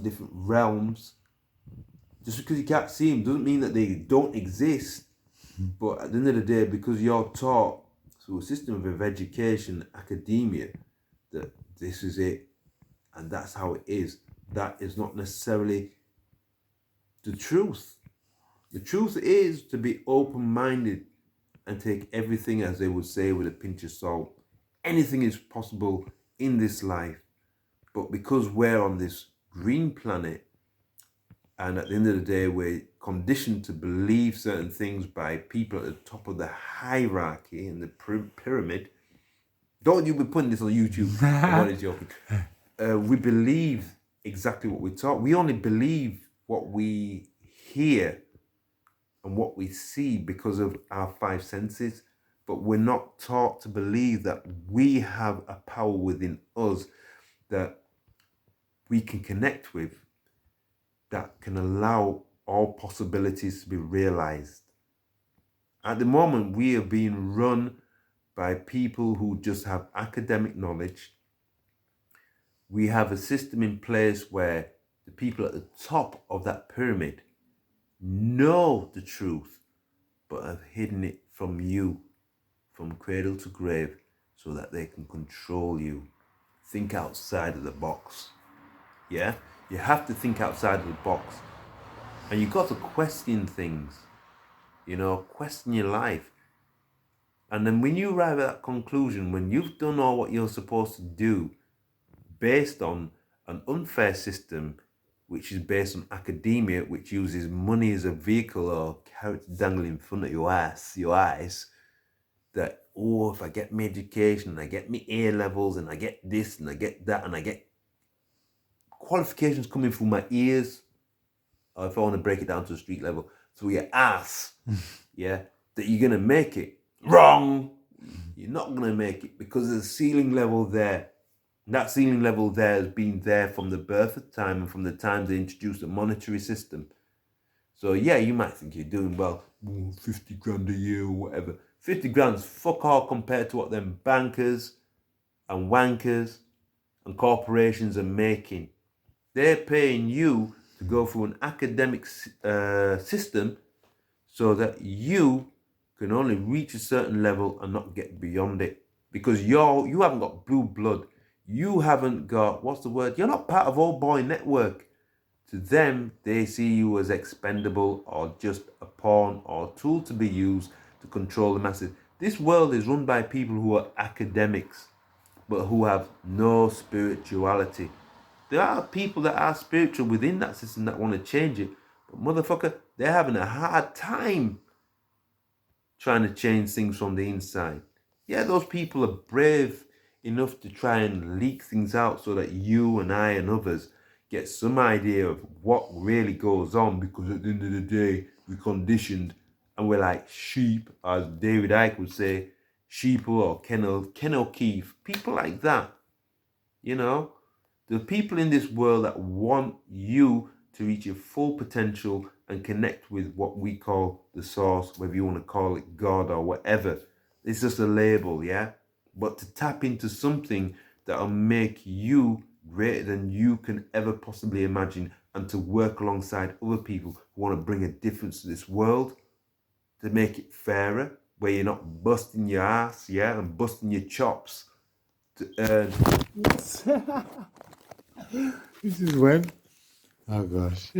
different realms. Just because you can't see them doesn't mean that they don't exist. But at the end of the day, because you're taught through a system of education, academia, that this is it and that's how it is, that is not necessarily the truth. The truth is to be open-minded and take everything, as they would say, with a pinch of salt. Anything is possible in this life. But because we're on this green planet, and at the end of the day, we're conditioned to believe certain things by people at the top of the hierarchy in the pyramid. Don't you be putting this on YouTube. I'm only joking. We believe exactly what we're taught. We only believe what we hear and what we see because of our five senses. But we're not taught to believe that we have a power within us that we can connect with, that can allow all possibilities to be realized. At the moment, we are being run by people who just have academic knowledge. We have a system in place where the people at the top of that pyramid know the truth, but have hidden it from you, from cradle to grave, so that they can control you. Think outside of the box. Yeah? You have to think outside of the box. And you've got to question things. Question your life. And then when you arrive at that conclusion, when you've done all what you're supposed to do, based on an unfair system, which is based on academia, which uses money as a vehicle or carrot dangling in front of your eyes, that, if I get my education and I get my A levels and I get this and I get that and I get qualifications coming through my ears, or if I want to break it down to a street level, through your ass, yeah, that you're going to make it. Wrong! You're not going to make it because there's a ceiling level there. And that ceiling level there has been there from the birth of time and from the time they introduced a monetary system. So yeah, you might think you're doing well, 50 grand a year or whatever. 50 grand's fuck all compared to what them bankers and wankers and corporations are making. They're paying you to go through an academic system so that you can only reach a certain level and not get beyond it. Because you haven't got blue blood. You haven't got, what's the word? You're not part of Old Boy Network. To them, they see you as expendable or just a pawn or a tool to be used to control the masses. This world is run by people who are academics, but who have no spirituality. There are people that are spiritual within that system that want to change it, but motherfucker, they're having a hard time trying to change things from the inside. Yeah, those people are brave enough to try and leak things out so that you and I and others get some idea of what really goes on, because at the end of the day, we're conditioned and we're like sheep, as David Icke would say, sheeple or Ken O'Keefe, people like that. The people in this world that want you to reach your full potential and connect with what we call the source, whether you want to call it God or whatever. It's just a label, yeah? But to tap into something that will make you greater than you can ever possibly imagine, and to work alongside other people who want to bring a difference to this world, to make it fairer, where you're not busting your ass, yeah, and busting your chops to earn. This is when? Oh gosh.